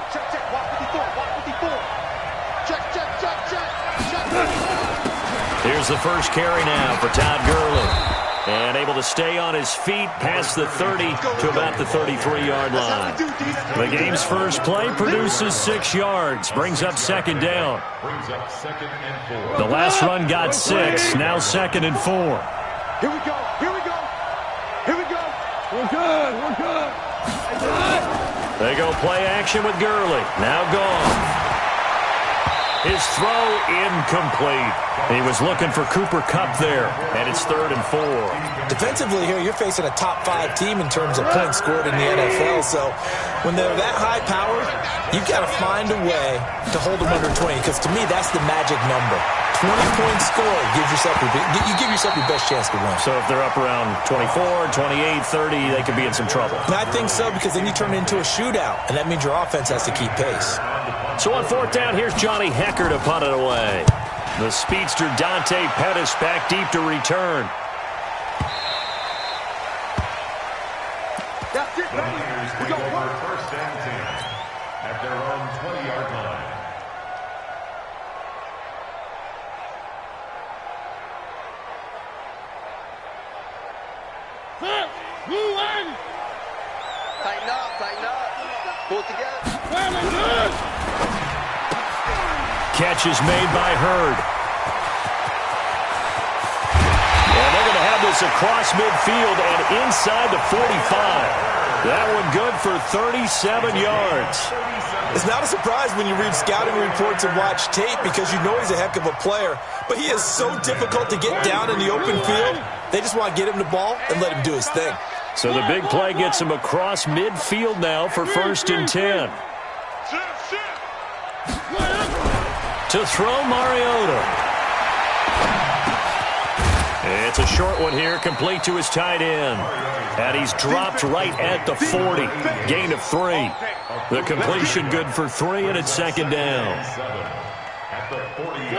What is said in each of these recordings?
Check, walk 54, walk 54. Check. Here's the first carry now for Todd Gurley. And able to stay on his feet past the 30 to about the 33-yard line. The game's first play produces 6 yards. Brings up second down. The last run got 6. Now 2nd and 4. Here we go. We're good. They go play action with Gurley. Now gone. His throw incomplete. He was looking for Cooper Kupp there, and it's 3rd and 4. Defensively here, you're facing a top 5 team in terms of points scored in the NFL. So when they're that high powered, you've got to find a way to hold them under 20, because to me, that's the magic number. 20 points scored gives yourself you give yourself your best chance to win. So if they're up around 24, 28, 30, they could be in some trouble. And I think so, because then you turn it into a shootout, and that means your offense has to keep pace. So on 4th down, here's Johnny Hecker to punt it away. The speedster Dante Pettis back deep to return. That's it, baby. We go work. First and 10 at their own 20-yard line. Tighten up. Pull it together. Catch is made by Hurd. And they're going to have this across midfield and inside the 45. That one good for 37 yards. It's not a surprise when you read scouting reports and watch tape, because you know he's a heck of a player. But he is so difficult to get down in the open field. They just want to get him the ball and let him do his thing. So the big play gets him across midfield now for 1st and 10. To throw Mariota. It's a short one here, complete to his tight end. And he's dropped right at the 40. Gain of 3. The completion good for 3, and it's 2nd down.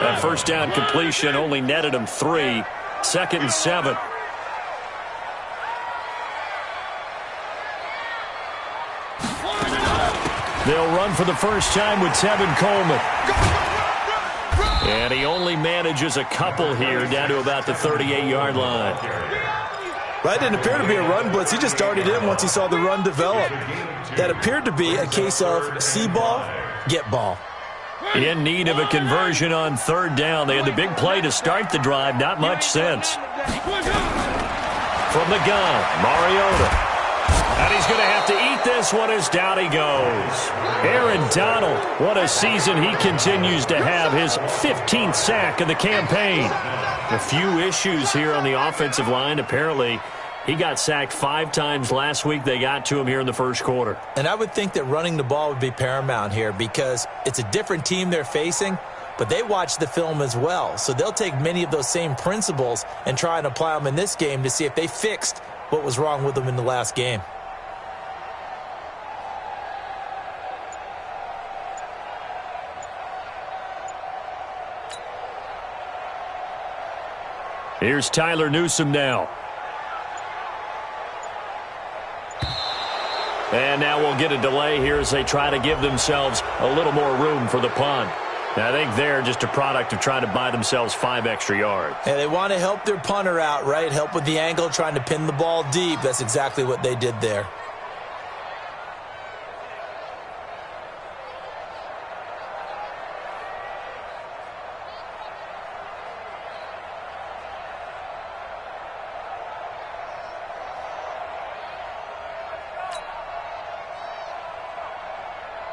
That 1st down completion only netted him 3. 2nd and 7. They'll run for the first time with Tevin Coleman. And he only manages a couple here down to about the 38-yard line. Well, it didn't appear to be a run blitz. He just darted in once he saw the run develop. That appeared to be a case of see ball, get ball. In need of a conversion on 3rd down. They had the big play to start the drive. Not much sense. From the gun, Mariota. And he's going to have to eat this one as down he goes. Aaron Donald, what a season he continues to have. His 15th sack of the campaign. A few issues here on the offensive line. Apparently, he got sacked 5 times last week. They got to him here in the first quarter. And I would think that running the ball would be paramount here, because it's a different team they're facing, but they watch the film as well. So they'll take many of those same principles and try and apply them in this game to see if they fixed what was wrong with them in the last game. Here's Tyler Newsome now. And now we'll get a delay here as they try to give themselves a little more room for the punt. I think they're just a product of trying to buy themselves 5 extra yards. And they want to help their punter out, right? Help with the angle, trying to pin the ball deep. That's exactly what they did there.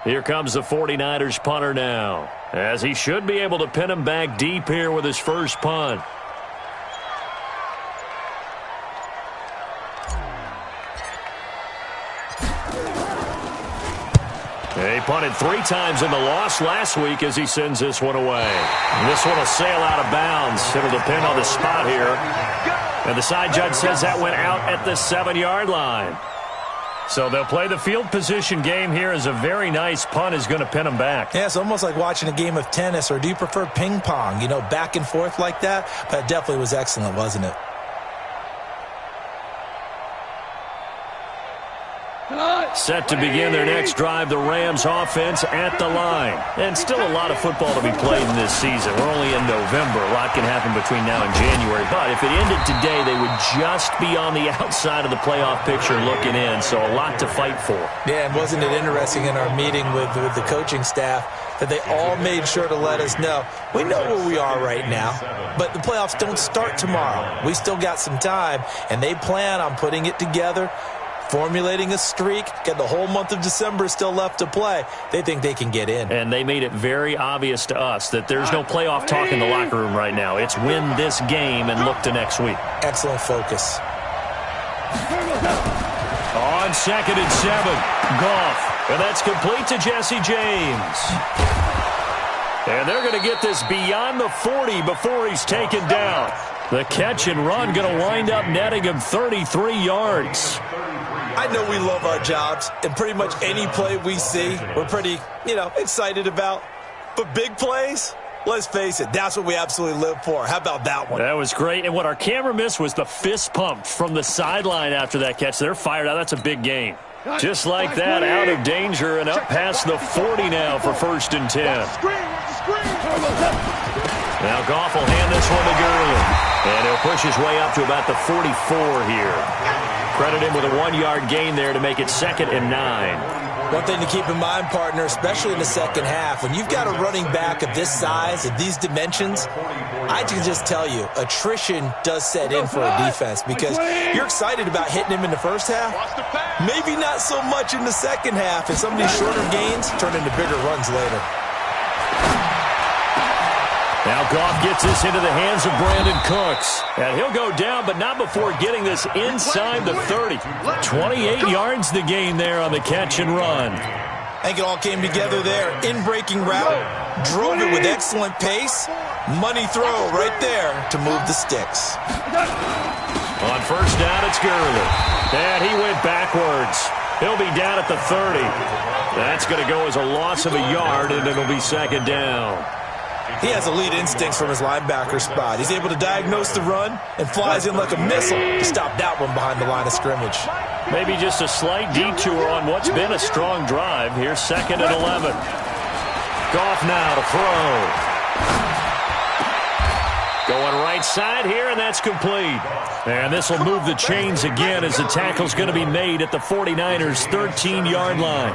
Here comes the 49ers punter now, as he should be able to pin him back deep here with his first punt. He punted 3 times in the loss last week as he sends this one away. And this one will sail out of bounds. It'll depend on the spot here. And the side judge says that went out at the 7-yard line. So they'll play the field position game here as a very nice punt is going to pin them back. Yeah, it's almost like watching a game of tennis, or do you prefer ping pong? You know, back and forth like that? But it definitely was excellent, wasn't it? Set to begin their next drive, the Rams offense at the line. And still a lot of football to be played in this season. We're only in November. A lot can happen between now and January. But if it ended today, they would just be on the outside of the playoff picture looking in. So a lot to fight for. Yeah, and wasn't it interesting in our meeting with the coaching staff that they all made sure to let us know, we know where we are right now, but the playoffs don't start tomorrow. We still got some time, and they plan on putting it together, formulating a streak, got the whole month of December still left to play. They think they can get in. And they made it very obvious to us that there's no playoff talk in the locker room right now. It's win this game and look to next week. Excellent focus. On 2nd and 7, Goff. And that's complete to Jesse James. And they're going to get this beyond the 40 before he's taken down. The catch and run going to wind up netting him 33 yards. I know we love our jobs, and pretty much any play we see, we're pretty, excited about. But big plays, let's face it, that's what we absolutely live for. How about that one? That was great. And what our camera missed was the fist pump from the sideline after that catch. They're fired out. That's a big gain. Just like that, out of danger and up past the 40 now for 1st and 10. Now Goff will hand this one to Gurley. And he'll push his way up to about the 44 here. Credit him with a 1-yard gain there to make it 2nd and 9. One thing to keep in mind, partner, especially in the second half, when you've got a running back of this size, of these dimensions, I can just tell you, attrition does set in for a defense because you're excited about hitting him in the first half. Maybe not so much in the second half, and some of these shorter gains turn into bigger runs later. Now Goff gets this into the hands of Brandon Cooks. And he'll go down, but not before getting this inside the 30. 28 yards the gain there on the catch and run. I think it all came together there. In-breaking route, drove it with excellent pace. Money throw right there to move the sticks. On 1st down, it's Gurley. And he went backwards. He'll be down at the 30. That's going to go as a loss of a yard, and it'll be 2nd down. He has elite instincts from his linebacker spot. He's able to diagnose the run and flies in like a missile to stop that one behind the line of scrimmage. Maybe just a slight detour on what's been a strong drive. Here's 2nd and 11. Goff now to throw. Going right side here, and that's complete. And this will move the chains again as the tackle's going to be made at the 49ers' 13-yard line.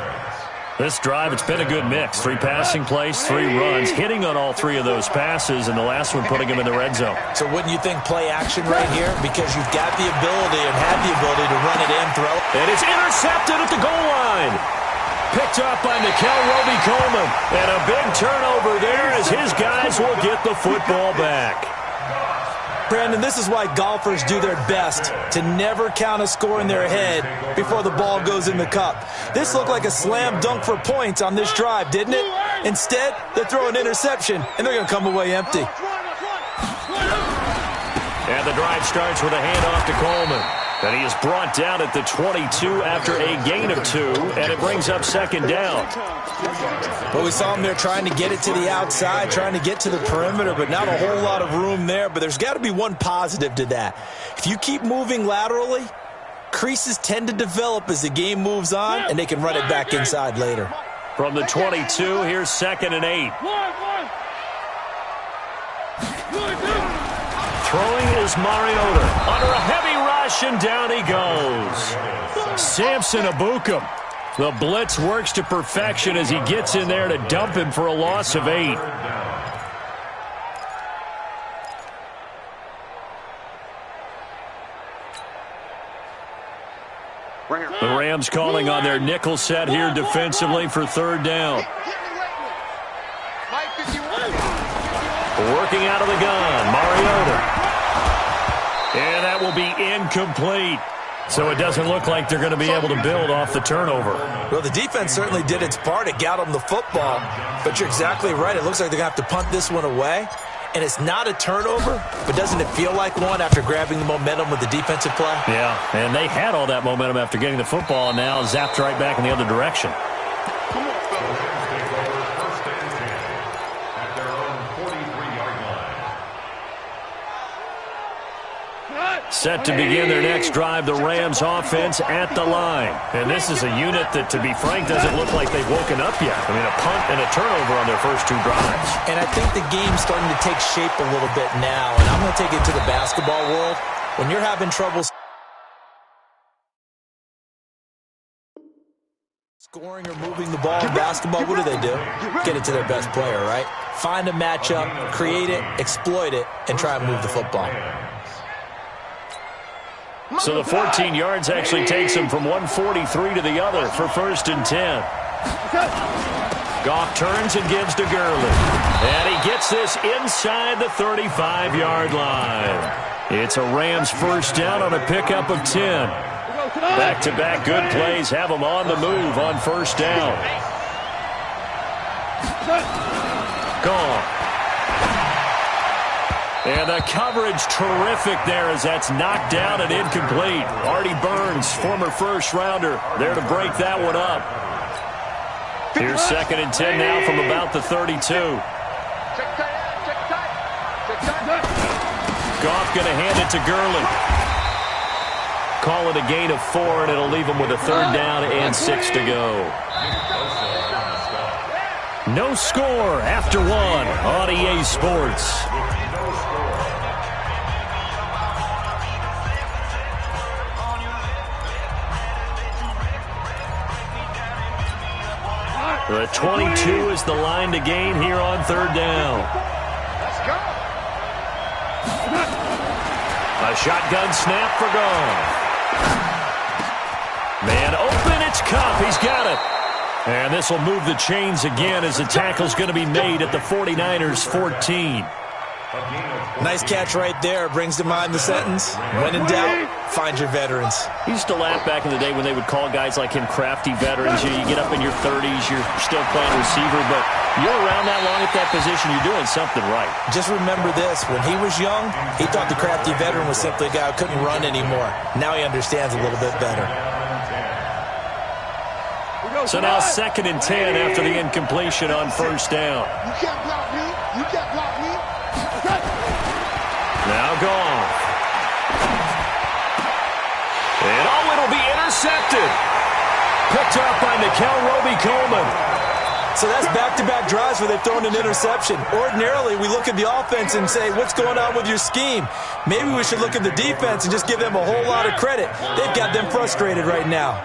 This drive, it's been a good mix. 3 passing plays, 3 runs, hitting on all 3 of those passes, and the last one putting him in the red zone. So wouldn't you think play action right here? Because you've got the ability and have the ability to run it in, throw. And it's intercepted at the goal line. Picked up by Nickel Roby-Coleman. And a big turnover there as his guys will get the football back. Brandon, this is why golfers do their best to never count a score in their head before the ball goes in the cup. This looked like a slam dunk for points on this drive, didn't it? Instead, they throw an interception, and they're going to come away empty. And the drive starts with a handoff to Coleman. And he is brought down at the 22 after a gain of 2, and it brings up 2nd down. Well, we saw him there trying to get it to the outside, trying to get to the perimeter, but not a whole lot of room there. But there's got to be one positive to that. If you keep moving laterally, creases tend to develop as the game moves on, and they can run it back inside later. From the 22, here's 2nd and 8. Throwing is Mariota. Under a heavy rush, and down he goes. Samson Ebukam. The blitz works to perfection as he gets in there to dump him for a loss of 8. The Rams calling on their nickel set here defensively for 3rd down. Working out of the gun, Mariota. And that will be incomplete. So it doesn't look like they're going to be able to build off the turnover. Well, the defense certainly did its part. It got them the football. But you're exactly right. It looks like they're going to have to punt this one away. And it's not a turnover, but doesn't it feel like one after grabbing the momentum with the defensive play? Yeah, and they had all that momentum after getting the football, and now zapped right back in the other direction. Set to begin their next drive, the Rams offense at the line. And this is a unit that, to be frank, doesn't look like they've woken up yet. I mean, a punt and a turnover on their first two drives. And I think the game's starting to take shape a little bit now. And I'm going to take it to the basketball world. When you're having trouble scoring or moving the ball in basketball, what do? Get it to their best player, right? Find a matchup, create it, exploit it, and try and move the football. So the 14 yards actually takes him from 143 to the other for 1st and 10. Goff turns and gives to Gurley. And he gets this inside the 35-yard line. It's a Rams first down on a pickup of 10. Back-to-back good plays have them on the move on first down. Gone. And the coverage terrific there as that's knocked down and incomplete. Artie Burns, former first-rounder, there to break that one up. Here's 2nd and 10 now from about the 32. Goff going to hand it to Gurley. Call it a gain of 4, and it'll leave him with a 3rd down and 6 to go. No score after 1 on EA Sports. The 22 is the line to gain here on 3rd down. Let's go. A shotgun snap for Goff. Man open, it's Cup. He's got it. And this will move the chains again as the tackle's going to be made at the 49ers 14. Nice catch right there. Brings to mind the sentence, when in doubt, find your veterans. He used to laugh back in the day when they would call guys like him crafty veterans. You get up in your 30s, you're still playing receiver, but you're around that long at that position, you're doing something right. Just remember this. When he was young, he thought the crafty veteran was simply a guy who couldn't run anymore. Now he understands a little bit better. So now 2nd and 10 after the incompletion on first down. You can't block me. You can't block me. Now Goff. And it'll be intercepted. Picked up by Nickel Roby-Coleman. So that's back-to-back drives where they've thrown an interception. Ordinarily, we look at the offense and say, what's going on with your scheme? Maybe we should look at the defense and just give them a whole lot of credit. They've got them frustrated right now.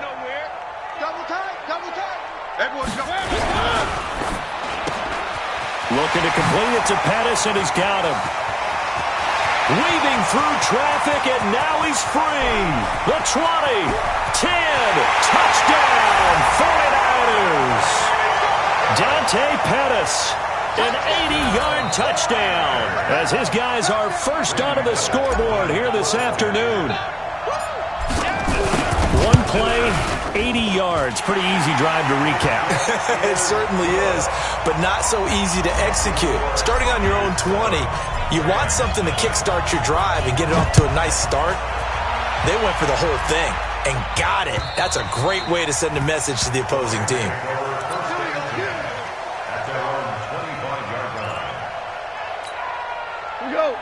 Looking to complete it to Pettis, and he's got him. Weaving through traffic, and now he's free. The 20, 10, touchdown, 49ers. Dante Pettis, an 80-yard touchdown, as his guys are first onto the scoreboard here this afternoon. One play, 80 yards. Pretty easy drive to recap. It certainly is, but not so easy to execute. Starting on your own 20, you want something to kickstart your drive and get it off to a nice start. They went for the whole thing and got it. That's a great way to send a message to the opposing team.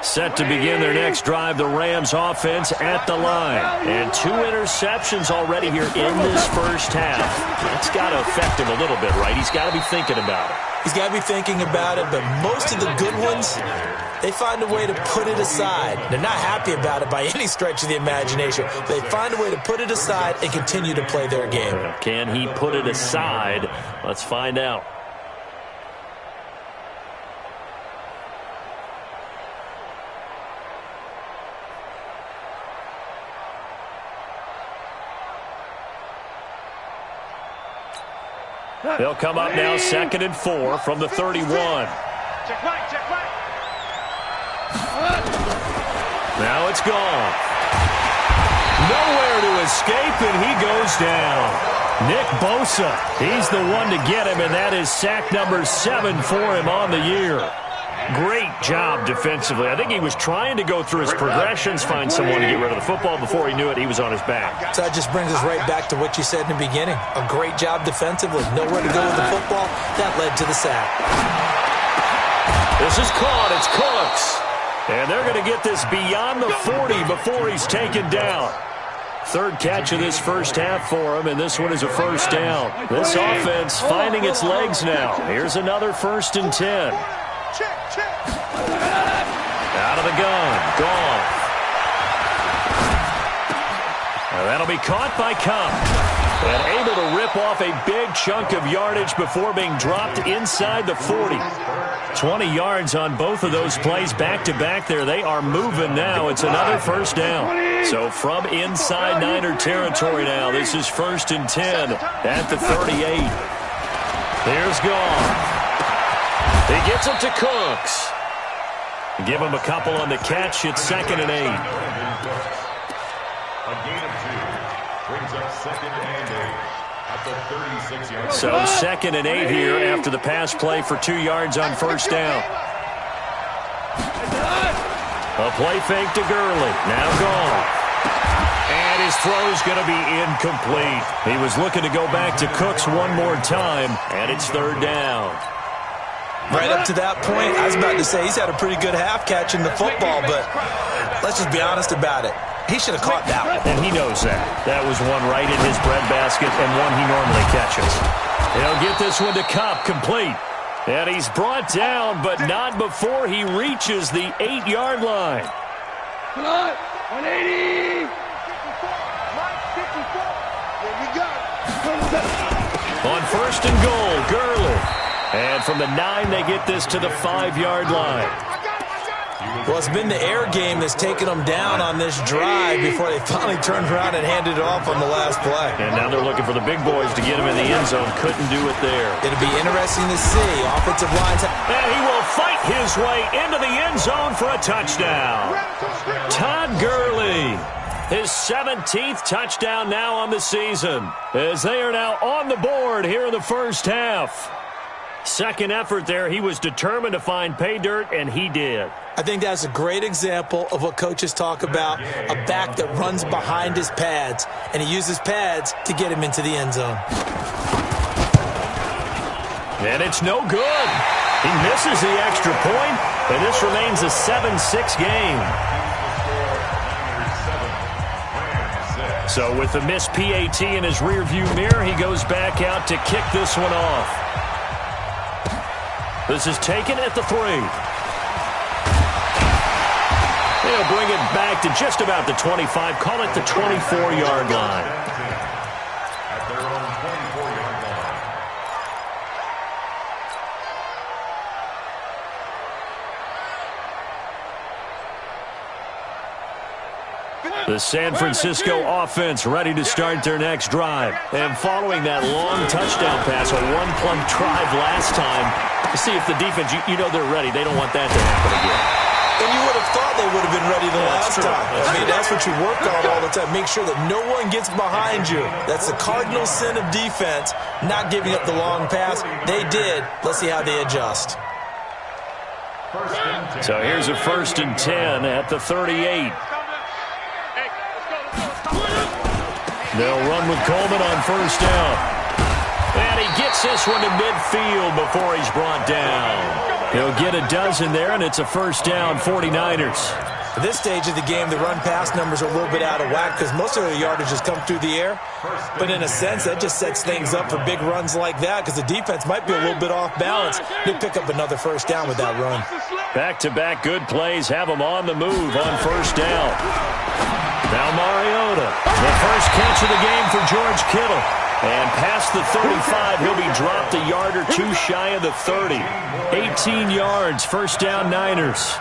Set to begin their next drive, the Rams offense at the line. And 2 interceptions already here in this first half. That's got to affect him a little bit, right? He's got to be thinking about it. He's got to be thinking about it, but most of the good ones, they find a way to put it aside. They're not happy about it by any stretch of the imagination. They find a way to put it aside and continue to play their game. Can he put it aside? Let's find out. They'll come up now 2nd and 4 from the 31. Check right, check right. Now it's gone. Nowhere to escape, and he goes down. Nick Bosa, he's the one to get him, and that is sack number 7 for him on the year. Great job defensively. I think he was trying to go through his progressions, find someone to get rid of the football. Before he knew it, he was on his back. So that just brings us right back to what you said in the beginning. A great job defensively. Nowhere to go with the football. That led to the sack. This is caught. It's Cooks. And they're going to get this beyond the 40 before he's taken down. Third catch of this first half for him, and this one is a first down. This offense finding its legs now. Here's another 1st and 10. Out of the gun. Gone. That'll be caught by Cup. And able to rip off a big chunk of yardage before being dropped inside the 40. 20 yards on both of those plays back-to-back there. They are moving now. It's another first down. So from inside Niner territory now, this is 1st and 10 at the 38. Here's Goff. He gets it to Cooks. Give him a couple on the catch. It's 2nd and 8. A gain of 2 brings up 2nd and 8 at the 36-yard line. So 2nd and 8 here after the pass play for 2 yards on first down. A play fake to Gurley. Now Goff. And his throw's going to be incomplete. He was looking to go back to Cooks one more time, and it's 3rd down. Right up to that point, I was about to say he's had a pretty good half catching the football, but let's just be honest about it. He should have caught that one. And he knows that. That was one right in his breadbasket and one he normally catches. He'll get this one to Cup, complete. And he's brought down, but not before he reaches the 8-yard line. Come on, 180. There we go. On 1st and goal, Gurley. And from the 9, they get this to the 5-yard line. Well, it's been the air game that's taken them down on this drive before they finally turned around and handed it off on the last play. And now they're looking for the big boys to get him in the end zone. Couldn't do it there. It'll be interesting to see. Offensive lines. And he will fight his way into the end zone for a touchdown. Todd Gurley. His 17th touchdown now on the season, as they are now on the board here in the first half. Second effort there, he was determined to find pay dirt, and he did. I think that's a great example of what coaches talk about, a back that runs behind his pads, and he uses pads to get him into the end zone. And it's no good. He misses the extra point, and this remains a 7-6 game. So with the missed PAT in his rearview mirror, he goes back out to kick this one off. This is taken at the 3. They'll bring it back to just about the 25. Call it the 24-yard line. At their own 24-yard line. The San Francisco offense ready to start their next drive. And following that long touchdown pass, a one-play drive last time, to see if the defense, you know they're ready. They don't want that to happen again. And you would have thought they would have been ready the last time. I mean, that's what you work on all the time. Make sure that no one gets behind you. That's the cardinal sin of defense, not giving up the long pass. They did. Let's see how they adjust. So here's a 1st and 10 at the 38. They'll run with Coleman on first down. And he gets this one to midfield before he's brought down. He'll get a dozen there, and it's a first down, 49ers. At this stage of the game, the run-pass numbers are a little bit out of whack because most of the yardage has come through the air. But in a sense, that just sets things up for big runs like that because the defense might be a little bit off balance. They pick up another first down with that run. Back-to-back good plays have them on the move on first down. Now Mariota, the first catch of the game for George Kittle. And past the 35, he'll be dropped a yard or two shy of the 30. 18 yards, first down Niners.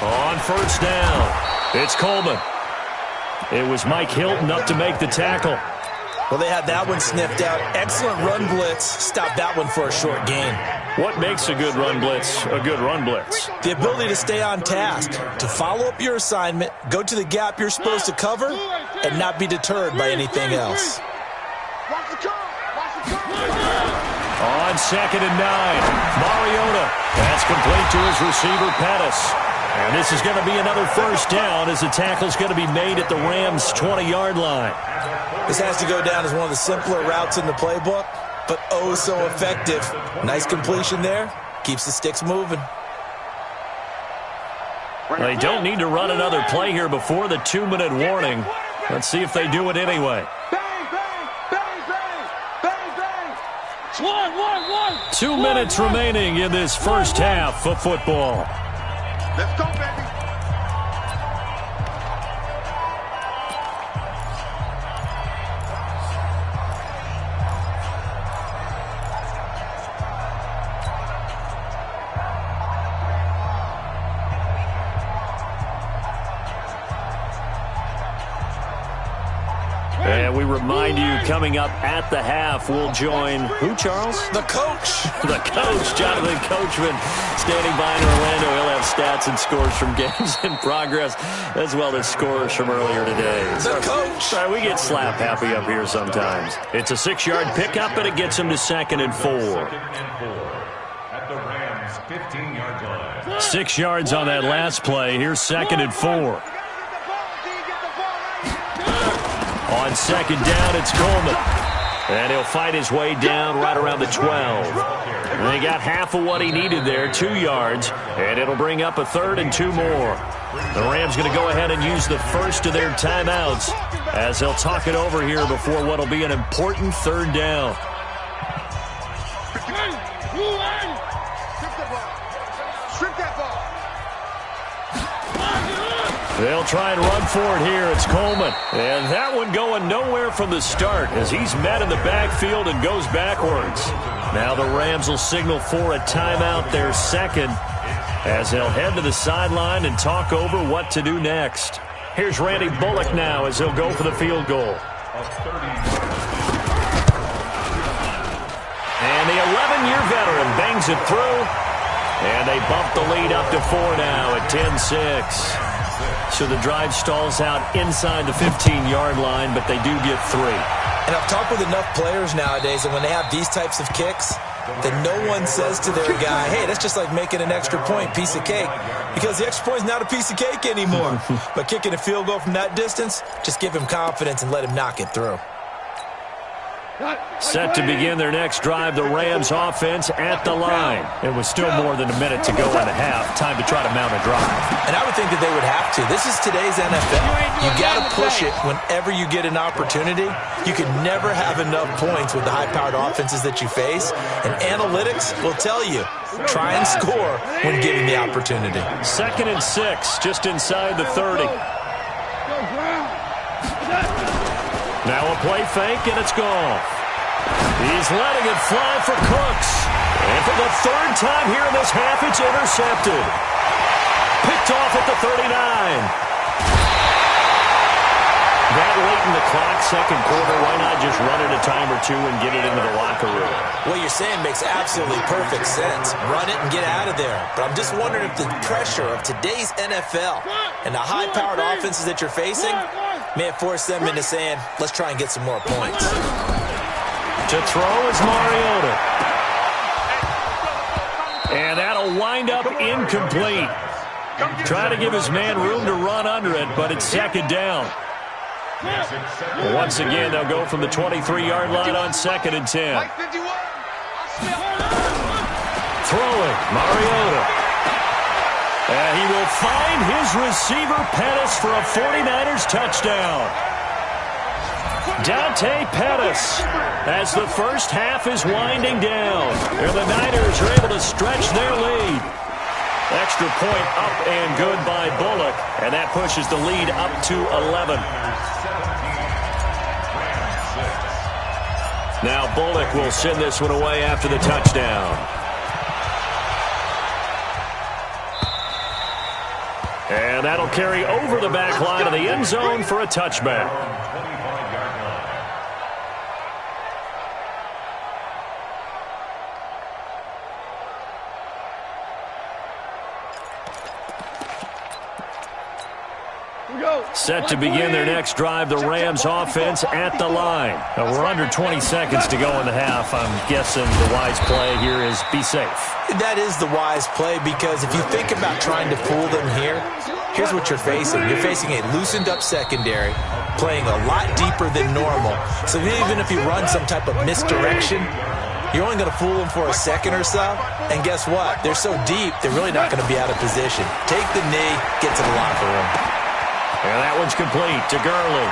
On first down, it's Coleman. It was Mike Hilton up to make the tackle. Well, they had that one sniffed out. Excellent run blitz. Stopped that one for a short gain. What makes a good run blitz a good run blitz? The ability to stay on task, to follow up your assignment, go to the gap you're supposed to cover, and not be deterred by anything else. On 2nd and 9, Mariota. That's complete to his receiver, Pettis. And this is going to be another first down as the tackle's going to be made at the Rams' 20-yard line. This has to go down as one of the simpler routes in the playbook. but oh so effective. Nice completion there. Keeps the sticks moving. They don't need to run another play here before the 2-minute warning. Let's see if they do it anyway. Bang, bang, bang, bang, bang, bang. 2 minutes remaining in this first half of football. Let's go, baby. And we remind you, coming up at the half, we'll join who, Charles? The coach. The coach, Jonathan Coachman, standing by in Orlando. He'll have stats and scores from games in progress, as well as scores from earlier today. The coach. Sorry, we get slap happy up here sometimes. It's a 6-yard pickup, and it gets him to 2nd and 4. At the Rams' 15-yard line. 6 yards on that last play. Here's 2nd and 4. On 2nd down, it's Coleman. And he'll fight his way down right around the 12. And they got half of what he needed there, 2 yards. And it'll bring up a 3rd and 2 more. The Rams going to go ahead and use the first of their timeouts as they'll talk it over here before what will be an important 3rd down. Strip that ball. They'll try and run for it here. It's Coleman. And that one going nowhere from the start as he's met in the backfield and goes backwards. Now the Rams will signal for a timeout, their 2nd, as they'll head to the sideline and talk over what to do next. Here's Randy Bullock now as he'll go for the field goal. And the 11-year veteran bangs it through. And they bump the lead up to 4 now at 10-6. So the drive stalls out inside the 15-yard line, but they do get 3. And I've talked with enough players nowadays, and when they have these types of kicks, then no one says to their guy, hey, that's just like making an extra point, piece of cake. Because the extra point is not a piece of cake anymore. But kicking a field goal from that distance, just give him confidence and let him knock it through. Set to begin their next drive, the Rams offense at the line. It was still more than a minute to go in the half. Time to try to mount a drive. And I would think that they would have to. This is today's NFL. You got to push it whenever you get an opportunity. You can never have enough points with the high-powered offenses that you face. And analytics will tell you, try and score when given the opportunity. 2nd and 6, just inside the 30. Now a play fake, and it's gone. He's letting it fly for Cooks. And for the 3rd time here in this half, it's intercepted. Picked off at the 39. That late in the clock, 2nd quarter, why not just run it a time or 2 and get it into the locker room? What you're saying makes absolutely perfect sense. Run it and get out of there. But I'm just wondering if the pressure of today's NFL and the high-powered offenses that you're facing may have forced them into saying, let's try and get some more points. To throw is Mariota. And that'll wind up incomplete. Try to give his man room to run under it, but it's 2nd down. Once again, they'll go from the 23-yard line on 2nd and 10. Throwing, Mariota. And he will find his receiver, Pettis, for a 49ers touchdown. Dante Pettis, as the first half is winding down. And the Niners are able to stretch their lead. Extra point up and good by Bullock. And that pushes the lead up to 11. Now Bullock will send this one away after the touchdown. And that'll carry over the back line of the end zone for a touchback. Set to begin their next drive, the Rams offense at the line. Now we're under 20 seconds to go in the half. I'm guessing the wise play here is be safe. That is the wise play, because if you think about trying to fool them here, here's what you're facing. You're facing a loosened up secondary, playing a lot deeper than normal. So even if you run some type of misdirection, you're only going to fool them for a second or so. And guess what? They're so deep, they're really not going to be out of position. Take the knee, get to the locker room. And that one's complete to Gurley.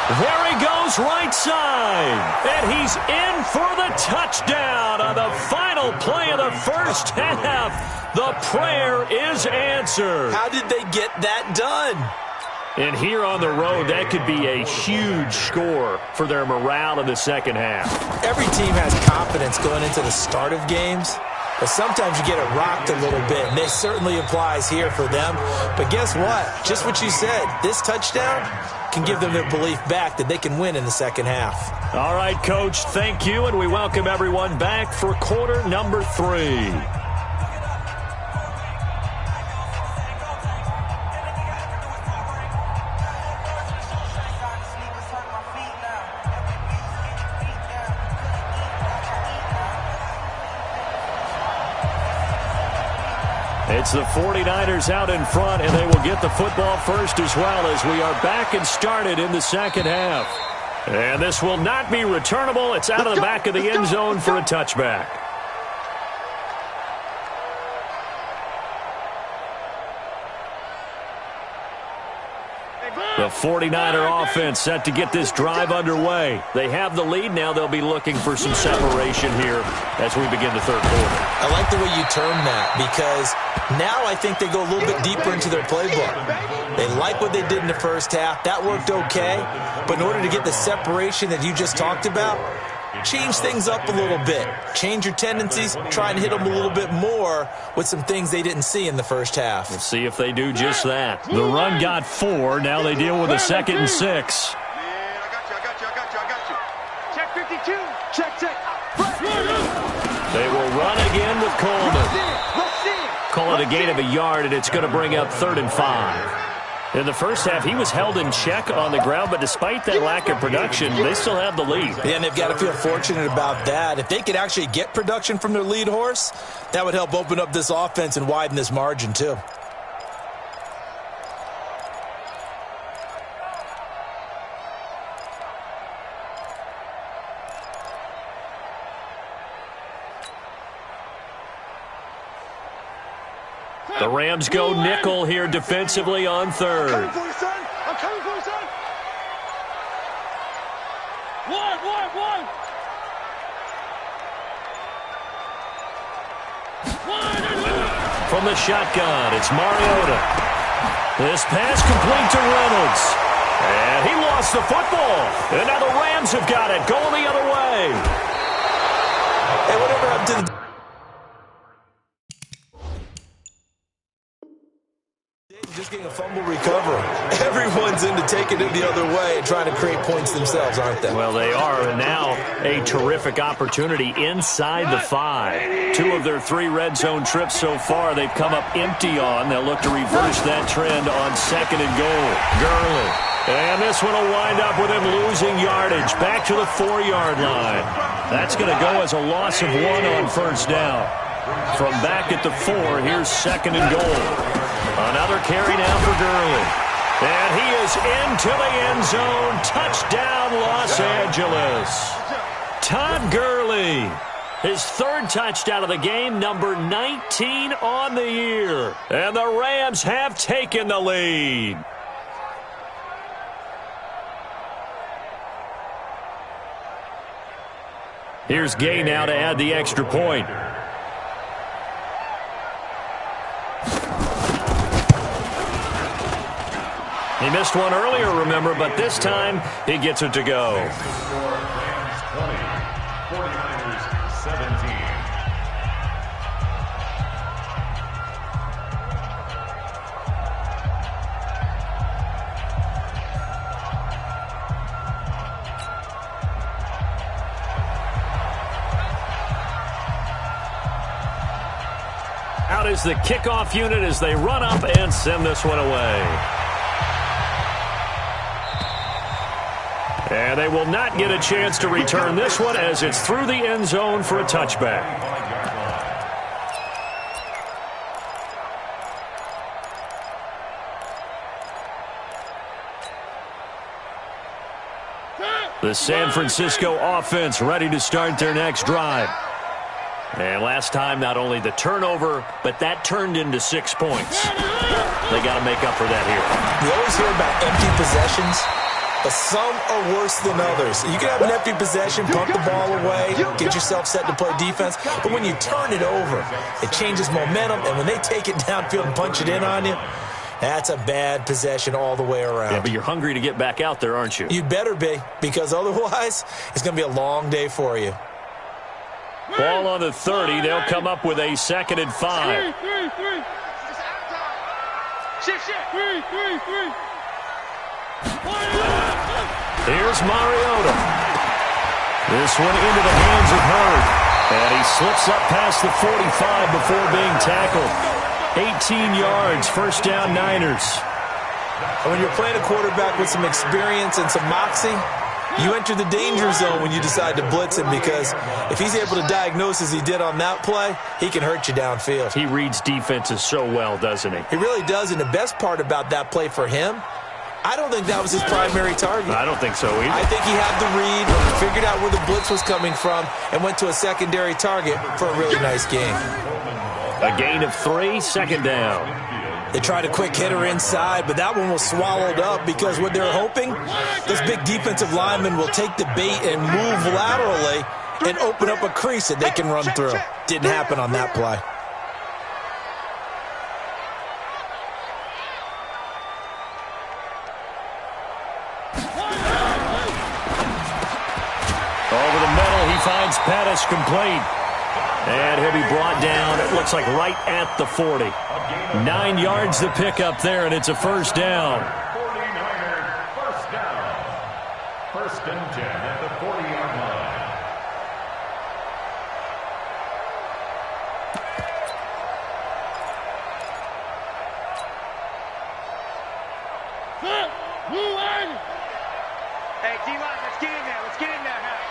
There he goes, right side. And he's in for the touchdown on the final play of the first half. The prayer is answered. How did they get that done? And here on the road, that could be a huge score for their morale in the second half. Every team has confidence going into the start of games, but sometimes you get it rocked a little bit, and this certainly applies here for them. But guess what? Just what you said, this touchdown can give them their belief back that they can win in the second half. All right, Coach, thank you, and we welcome everyone back for quarter number 3. It's the 49ers out in front, and they will get the football first as well as we are back and started in the second half. And this will not be returnable. It's out of the back of the end zone for a touchback. The 49er offense set to get this drive underway. They have the lead. Now they'll be looking for some separation here as we begin the third quarter. I like the way you term that because now I think they go a little bit deeper into their playbook. They like what they did in the first half. That worked okay. But in order to get the separation that you just talked about, change things up a little bit. Change your tendencies. Try and hit them a little bit more with some things they didn't see in the first half. We'll see if they do just that. The run got 4. Now they deal with a 2nd and 6. I got you. Check 52. Check. They will run again with Coleman. Call it a gain of a yard, and it's going to bring up 3rd and 5. In the first half, he was held in check on the ground, but despite that lack of production, they still have the lead. Yeah, and they've got to feel fortunate about that. If they could actually get production from their lead horse, that would help open up this offense and widen this margin too. The Rams go nickel here defensively on 3rd. I'm coming for you, son. One. From the shotgun, it's Mariota. This pass complete to Reynolds. And he lost the football. And now the Rams have got it, going the other way. Hey, whatever happened to the... Just getting a fumble recovery. Everyone's into taking it the other way and trying to create points themselves, aren't they? Well, they are, and now a terrific opportunity inside the 5. 2 of their 3 red zone trips so far they've come up empty on. They'll look to reverse that trend on 2nd and goal. Gurley. And this one will wind up with him losing yardage. Back to the 4-yard line. That's going to go as a loss of 1 on 1st down. From back at the 4, here's 2nd and goal. Another carry now for Gurley. And he is into the end zone. Touchdown, Los Angeles. Todd Gurley, his 3rd touchdown of the game, number 19 on the year. And the Rams have taken the lead. Here's Gay now to add the extra point. He missed one earlier, remember, but this time he gets it to go. Rams 20, 49ers 17. Out is the kickoff unit as they run up and send this one away. And they will not get a chance to return this one as it's through the end zone for a touchback. The San Francisco offense ready to start their next drive. And last time, not only the turnover, but that turned into 6 points. They got to make up for that here. We always hear about empty possessions, but some are worse than others. You can have an empty possession, pump the ball away, get yourself set to play defense, but when you turn it over, it changes momentum, and when they take it downfield and punch it in on you, that's a bad possession all the way around. Yeah, but you're hungry to get back out there, aren't you? You'd better be, because otherwise, it's going to be a long day for you. Ball on the 30. They'll come up with a 2nd and 5. Here's Mariota. This one into the hands of Hurd. And he slips up past the 45 before being tackled. 18 yards, first down Niners. And when you're playing a quarterback with some experience and some moxie, you enter the danger zone when you decide to blitz him, because if he's able to diagnose as he did on that play, he can hurt you downfield. He reads defenses so well, doesn't he? He really does, and the best part about that play for him, I don't think that was his primary target. I don't think so either. I think he had the read, figured out where the blitz was coming from, and went to a secondary target for a really nice game. A gain of 3, 2nd down. They tried a quick hitter inside, but that one was swallowed up because what they're hoping, those big defensive linemen will take the bait and move laterally and open up a crease that they can run through. Didn't happen on that play. Over the middle, he finds Pettis complete. And he'll be brought down, it looks like right at the 40. 9 yards to pick up there, and it's a first down. 49ers, first down. 1st and 10 at the 40-yard line. Hey, D-line, let's get in there. Let's get in there, huh?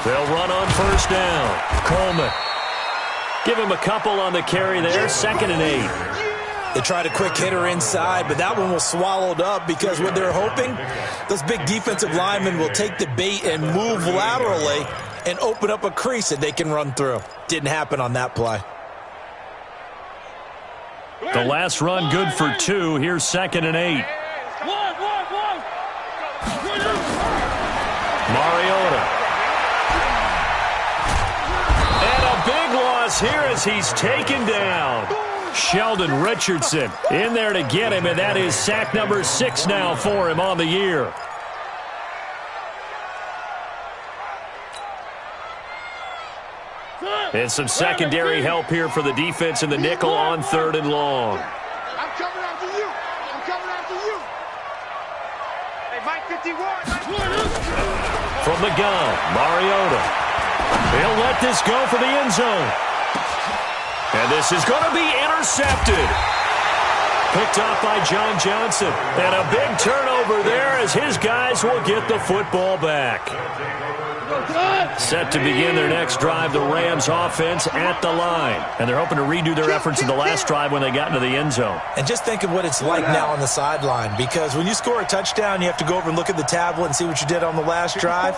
They'll run on first down. Coleman. Give him a couple on the carry there. 2nd and 8. They tried a quick hitter inside, but that one was swallowed up because what they're hoping, those big defensive linemen will take the bait and move laterally and open up a crease that they can run through. Didn't happen on that play. The last run good for 2. Here's 2nd and 8. Mariota. And a big loss here as he's taken down. Sheldon Richardson in there to get him, and that is sack number 6 now for him on the year. And some secondary help here for the defense in the nickel on 3rd and long. I'm coming after you. I'm coming after you. Hey, Mike 51. From the gun, Mariota. He'll let this go for the end zone. And this is going to be intercepted. Picked off by John Johnson. And a big turnover there as his guys will get the football back. Set to begin their next drive, the Rams offense at the line. And they're hoping to redo their efforts in the last drive when they got into the end zone. And just think of what it's like now on the sideline, because when you score a touchdown, you have to go over and look at the tablet and see what you did on the last drive.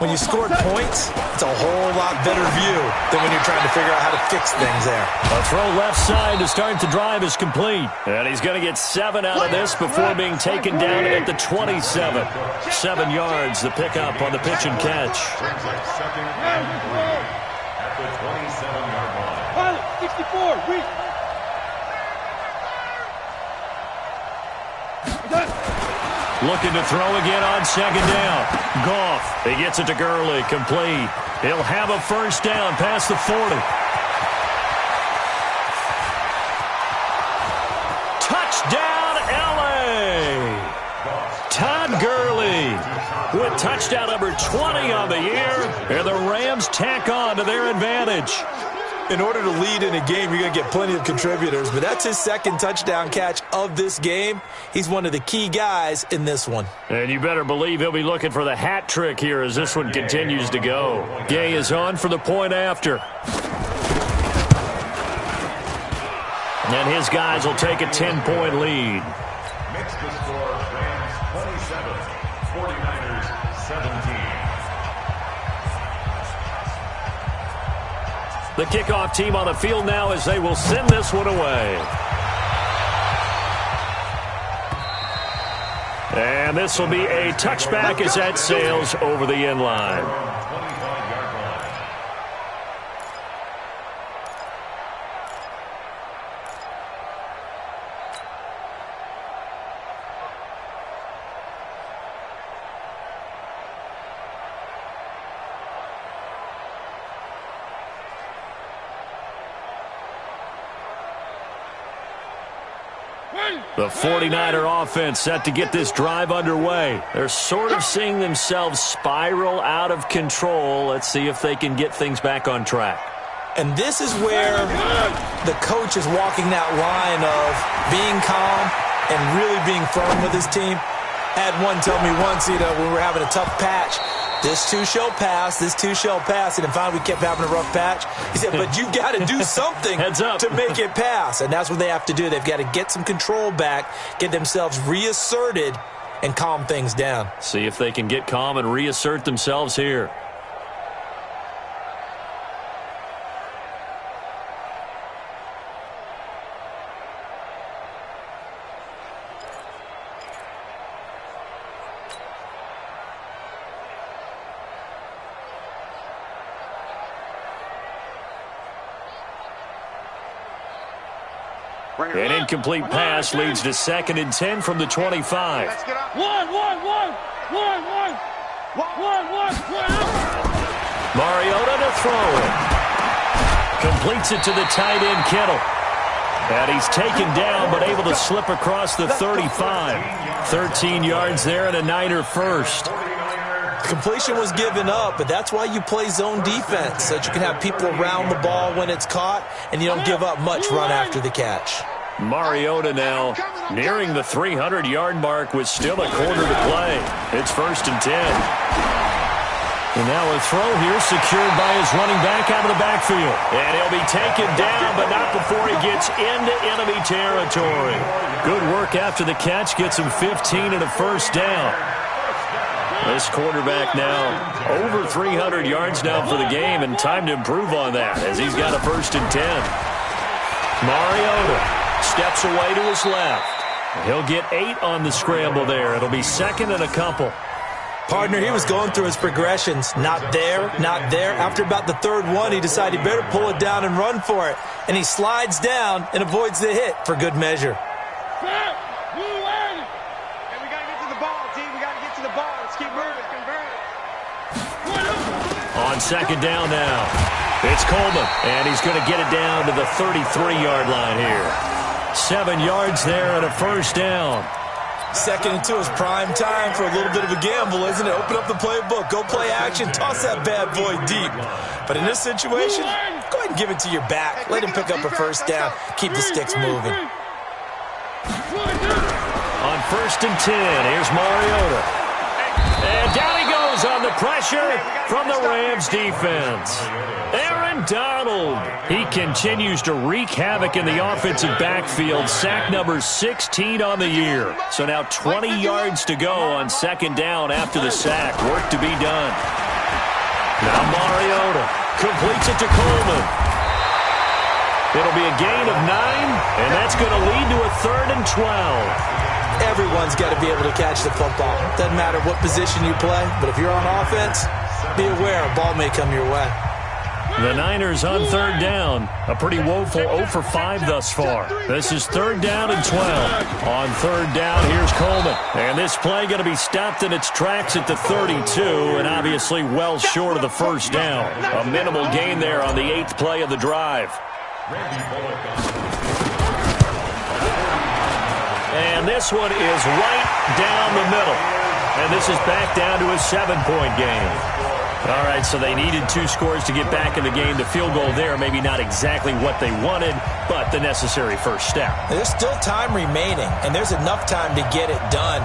When you scored points, it's a whole lot better view than when you're trying to figure out how to fix things there. A throw left side to start the drive is complete. And he's going to get 7 out of this before being taken down at the 27. 7 yards, the pickup on the pitch and catch. Brings up 2nd and 3 at the 27-yard line. Pilot, 64, reach. Looking to throw again on 2nd down. Goff, he gets it to Gurley, complete. He'll have a first down past the 40. Touchdown, L.A. Todd Gurley with touchdown number 20 on the year, and the Rams tack on to their advantage. In order to lead in a game, you're going to get plenty of contributors, but that's his 2nd touchdown catch of this game. He's one of the key guys in this one. And you better believe he'll be looking for the hat trick here as this one continues to go. Gay is on for the point after. And his guys will take a 10-point lead. Makes the score Rams 27. 49ers 17. The kickoff team on the field now as they will send this one away. And this will be a touchback as that sails over the end line. The 49er offense set to get this drive underway. They're sort of seeing themselves spiral out of control. Let's see if they can get things back on track. And this is where the coach is walking that line of being calm and really being firm with his team. I had one tell me once, when we were having a tough patch, this too shall pass, this too shall pass. And then finally we kept having a rough patch. He said, but you got to do something to make it pass. And that's what they have to do. They've got to get some control back, get themselves reasserted, and calm things down. See if they can get calm and reassert themselves here. An incomplete pass leads to 2nd and 10 from the 25. Mariota to throw it. Completes it to the tight end, Kittle. And he's taken down but able to slip across the 35. 13 yards there and a Niner first. Completion was given up, but that's why you play zone defense, so that you can have people around the ball when it's caught, and you don't give up much run after the catch. Mariota now nearing the 300-yard mark with still a quarter to play. It's 1st and 10. And now a throw here secured by his running back out of the backfield. And he'll be taken down, but not before he gets into enemy territory. Good work after the catch, gets him 15 and a first down. This quarterback now over 300 yards now for the game, and time to improve on that as he's got a 1st and 10. Mariota steps away to his left. He'll get 8 on the scramble there. It'll be 2nd and a couple. Partner, he was going through his progressions. Not there, not there. After about the 3rd one, he decided he better pull it down and run for it. And he slides down and avoids the hit for good measure. On 2nd down now, it's Coleman, and he's going to get it down to the 33-yard line here. 7 yards there and a 1st down. 2nd and 2 is prime time for a little bit of a gamble, isn't it? Open up the playbook, go play action, toss that bad boy deep. But in this situation, go ahead and give it to your back. Let him pick up a 1st down. Keep the sticks moving. On 1st and 10, here's Mariota. And down he goes on the pressure from the Rams defense. Aaron Donald. He continues to wreak havoc in the offensive backfield. Sack number 16 on the year. So now 20 yards to go on 2nd down after the sack. Work to be done. Now Mariota completes it to Coleman. It'll be a gain of 9, and that's going to lead to a 3rd and 12. Everyone's got to be able to catch the football. Doesn't matter what position you play, but if you're on offense, be aware a ball may come your way. The Niners on 3rd down. A pretty woeful 0 for 5 thus far. This is 3rd down and 12. On 3rd down, here's Coleman. And this play going to be stopped in its tracks at the 32, and obviously well short of the 1st down. A minimal gain there on the 8th play of the drive. And this one is right down the middle. And this is back down to a 7-point game. All right, so they needed 2 scores to get back in the game. The field goal there, maybe not exactly what they wanted, but the necessary first step. There's still time remaining, and there's enough time to get it done.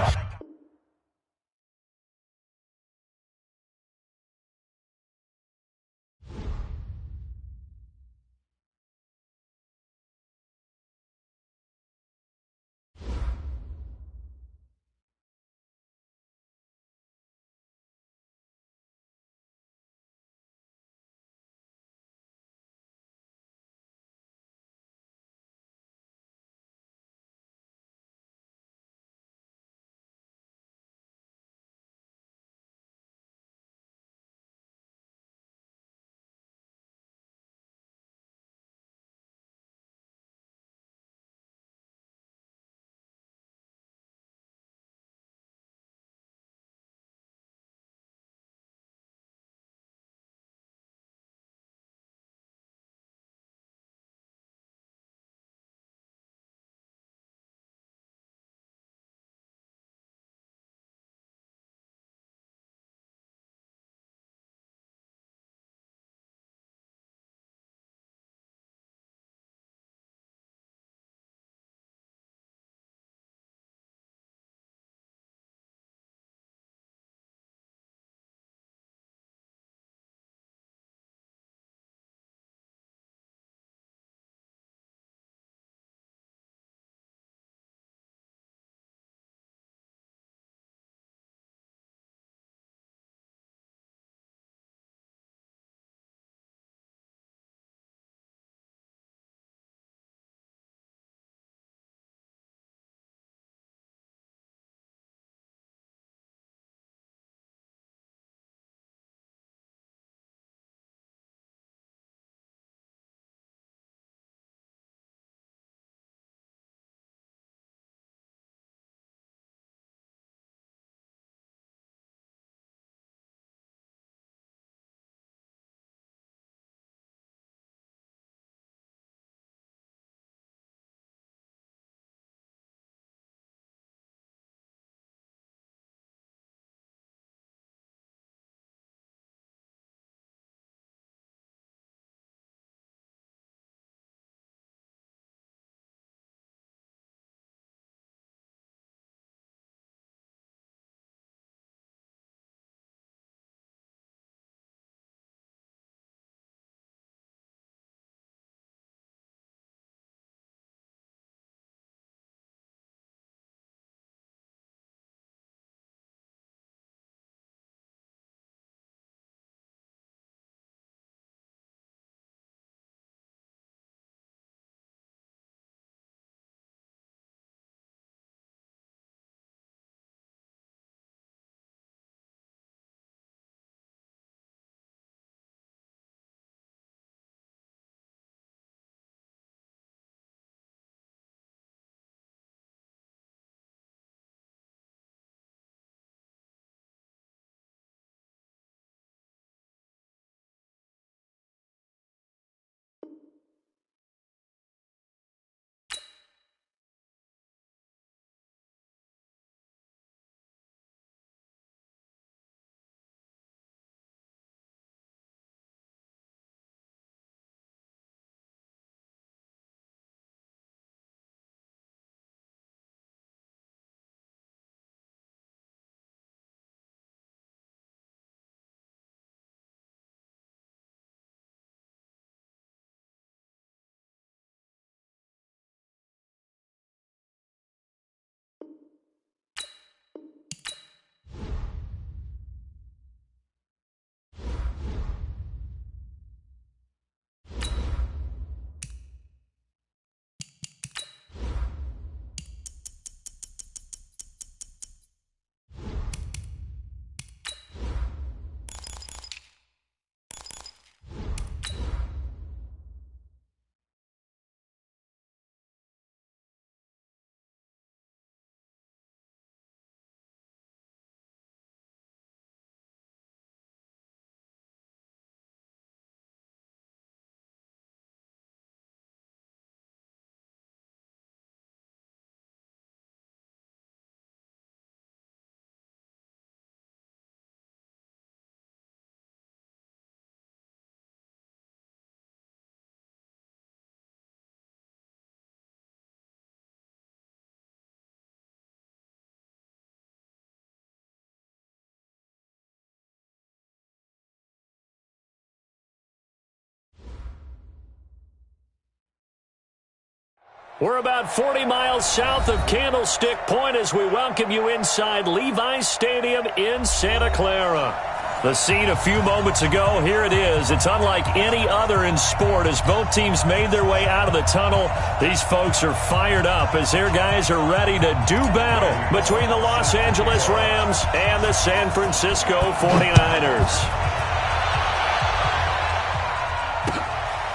We're about 40 miles south of Candlestick Point as we welcome you inside Levi's Stadium in Santa Clara. The scene a few moments ago, here it is. It's unlike any other in sport as both teams made their way out of the tunnel. These folks are fired up as their guys are ready to do battle between the Los Angeles Rams and the San Francisco 49ers.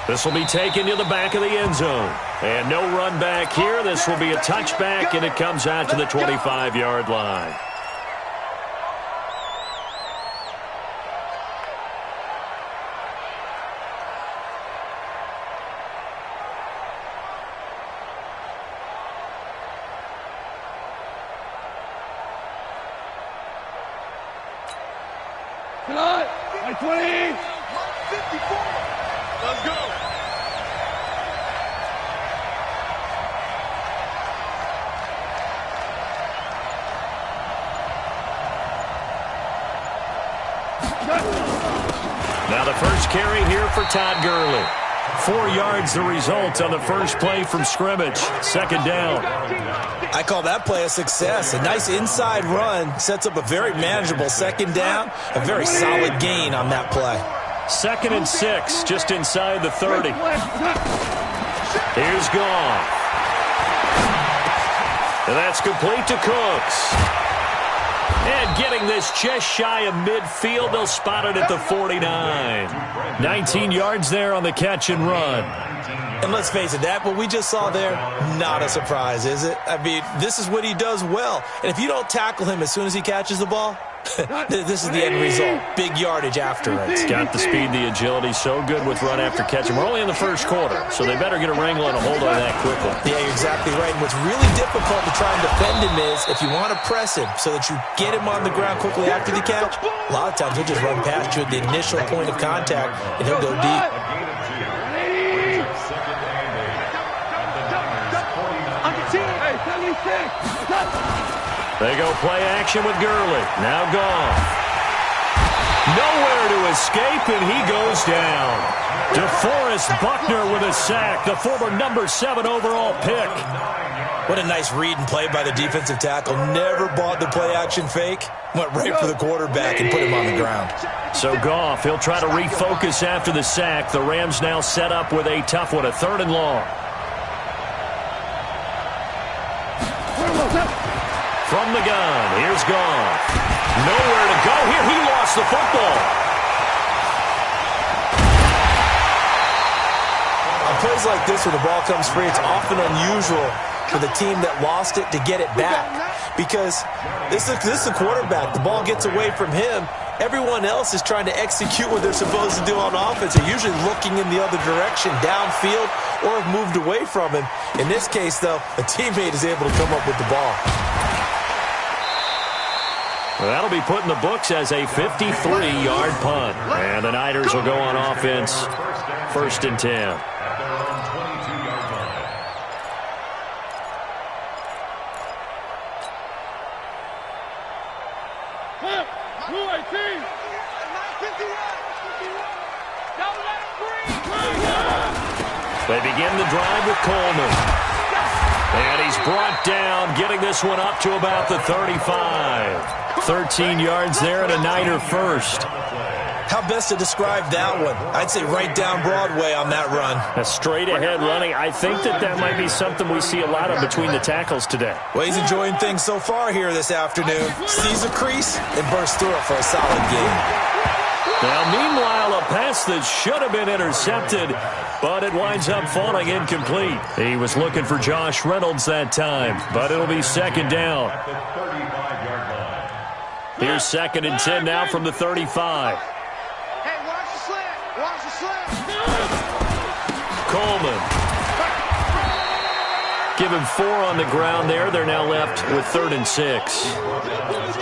This will be taken to the back of the end zone. And no run back here. This will be a touchback, and it comes out to the 25-yard line. Cut! 20! 54! Let's go! Now the first carry here for Todd Gurley. 4 yards the result on the first play from scrimmage. Second down. I call that play a success. A nice inside run sets up a very manageable second down. A very solid gain on that play. 2nd and 6, just inside the 30. Here's Goff. And that's complete to Cooks. And getting this just shy of midfield, they'll spot it at the 49. 19 yards there on the catch and run. And let's face it, what we just saw there, not a surprise, is it? I mean, this is what he does well. And if you don't tackle him as soon as he catches the ball, this is the end result. Big yardage after it. He's got the speed, the agility, so good with run after catch. And we're only in the first quarter, so they better get a wrangle and a hold on that quickly. Yeah, you're exactly right. And what's really difficult to try and defend him is if you want to press him so that you get him on the ground quickly after the catch, a lot of times he'll just run past you at the initial point of contact, and he'll go deep. They go play action with Gurley. Now Goff. Nowhere to escape, and he goes down. DeForest Buckner with a sack, the former number 7 overall pick. What a nice read and play by the defensive tackle. Never bought the play action fake. Went right for the quarterback and put him on the ground. So Goff, he'll try to refocus after the sack. The Rams now set up with a tough one, a 3rd and long. From the gun, here's Goff. Nowhere to go here. He lost the football. On plays like this where the ball comes free, it's often unusual for the team that lost it to get it back. Because this is the quarterback. The ball gets away from him. Everyone else is trying to execute what they're supposed to do on offense. They're usually looking in the other direction, downfield, or have moved away from him. In this case, though, a teammate is able to come up with the ball. Well, that'll be put in the books as a 53-yard punt. And the Niners will go on offense. 1st and 10. They begin the drive with Coleman. And he's brought down, getting this one up to about the 35. 13 yards there and a Niner first. How best to describe that one? I'd say right down Broadway on that run. A straight-ahead running. I think that might be something we see a lot of between the tackles today. Well, he's enjoying things so far here this afternoon. Sees a crease and bursts through it for a solid gain. Now, meanwhile, a pass that should have been intercepted, but it winds up falling incomplete. He was looking for Josh Reynolds that time, but it'll be 2nd down. Here's 2nd and 10 now from the 35. Hey, watch the slant. Watch the slant. Coleman. Give him 4 on the ground there. They're now left with 3rd and 6.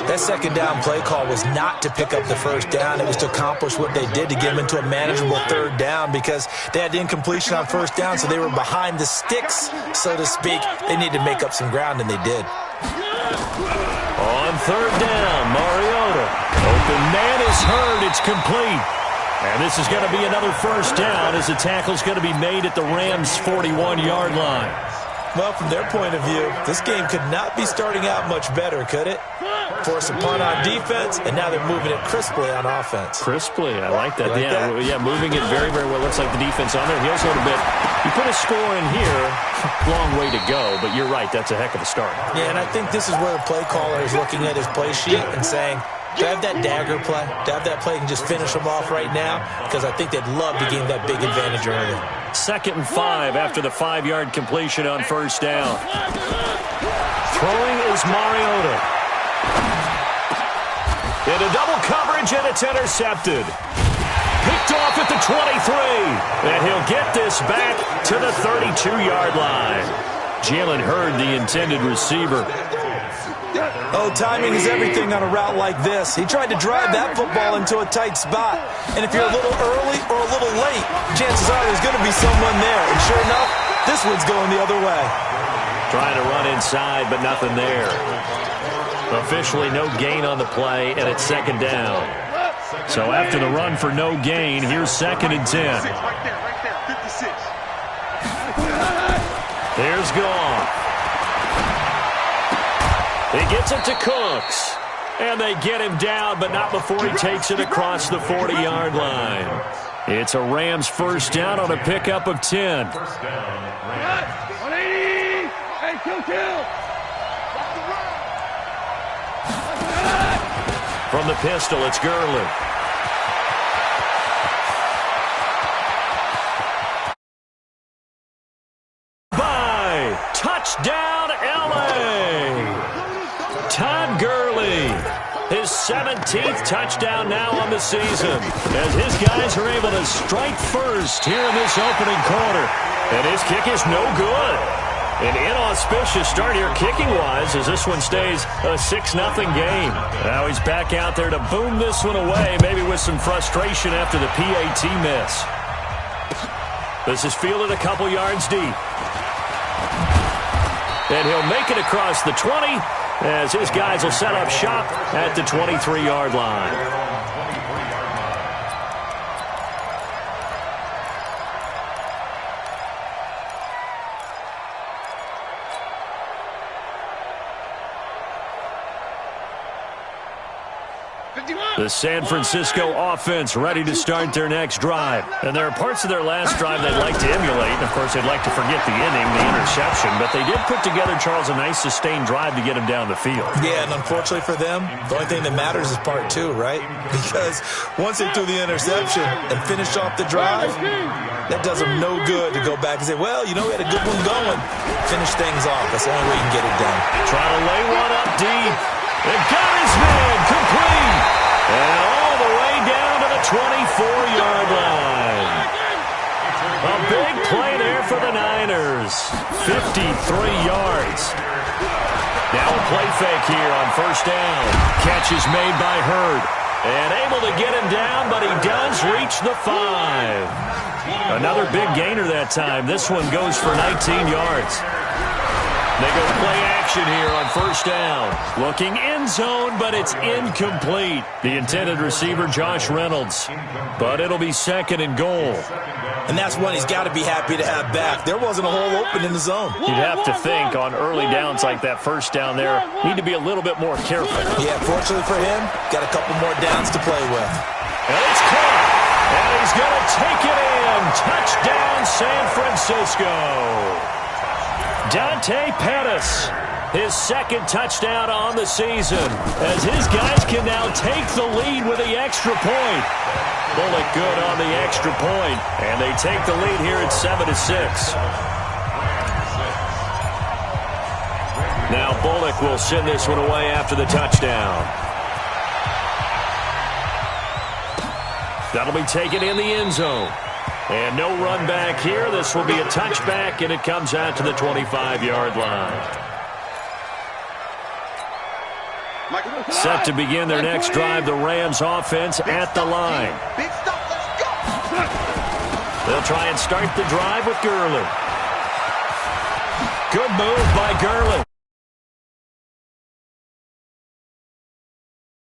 That 2nd down play call was not to pick up the 1st down. It was to accomplish what they did to get them into a manageable 3rd down because they had incompletion on 1st down, so they were behind the sticks, so to speak. They needed to make up some ground, and they did. On 3rd down, Mariota. Open man is heard. It's complete. And this is going to be another 1st down as the tackle's going to be made at the Rams' 41-yard line. Well, from their point of view, this game could not be starting out much better, could it? Force a punt on defense, and now they're moving it crisply on offense. Crisply, I like that. Like that? Yeah, moving it very, very well. Looks like the defense on their heels a little bit. You put a score in here, long way to go, but you're right, that's a heck of a start. Yeah, and I think this is where the play caller is looking at his play sheet and saying, do I have that dagger play? Do I have that play and just finish them off right now? Because I think they'd love to gain that big advantage early. 2nd and 5 after the 5-yard completion on first down. Throwing is Mariota. Into double coverage, and it's intercepted. Picked off at the 23. And he'll get this back to the 32-yard line. Jalen Hurd, the intended receiver. Oh, timing is everything on a route like this. He tried to drive that football into a tight spot. And if you're a little early or a little late, chances are there's going to be someone there. And sure enough, this one's going the other way. Trying to run inside, but nothing there. Officially no gain on the play, and it's 2nd down. So after the run for no gain, here's 2nd and 10. Right there, 56. Here's Goff. He gets it to Cooks. And they get him down, but not before he takes it across the 40-yard line. It's a Rams first down on a pickup of 10. First down, Rams. 180. Hey, kill. From the pistol, it's Gurley. Touchdown, L.A. Todd Gurley, his 17th touchdown now on the season, as his guys are able to strike first here in this opening quarter. And his kick is no good. An inauspicious start here kicking-wise as this one stays a 6-0 game. Now he's back out there to boom this one away, maybe with some frustration after the PAT miss. This is fielded a couple yards deep. And he'll make it across the 20 as his guys will set up shop at the 23-yard line. The San Francisco offense ready to start their next drive. And there are parts of their last drive they'd like to emulate. And, of course, they'd like to forget the inning, the interception. But they did put together, Charles, a nice sustained drive to get him down the field. Yeah, and unfortunately for them, the only thing that matters is part 2, right? Because once they threw the interception and finished off the drive, that does them no good to go back and say, well, you know, we had a good one going. Finish things off. That's the only way you can get it done. Try to lay one up deep. It got his man complete. And all the way down to the 24-yard line. A big play there for the Niners. 53 yards. Now a play fake here on first down. Catch is made by Hurd. And able to get him down, but he does reach the 5. Another big gainer that time. This one goes for 19 yards. They go play action here on first down. Looking end zone, but it's incomplete. The intended receiver, Josh Reynolds. But it'll be 2nd and goal. And that's one he's got to be happy to have back. There wasn't a hole open in the zone. You'd have to think on early downs like that first down there, need to be a little bit more careful. Yeah, fortunately for him, got a couple more downs to play with. And it's caught. And he's going to take it in. Touchdown, San Francisco. Dante Pettis, his 2nd touchdown on the season, as his guys can now take the lead with the extra point. Bullock good on the extra point, and they take the lead here at 7-6. Now Bullock will send this one away after the touchdown. That'll be taken in the end zone. And no run back here. This will be a touchback, and it comes out to the 25-yard line. Set to begin their next drive, the Rams offense at the line. Big stop, let's go. They'll try and start the drive with Gurley. Good move by Gurley.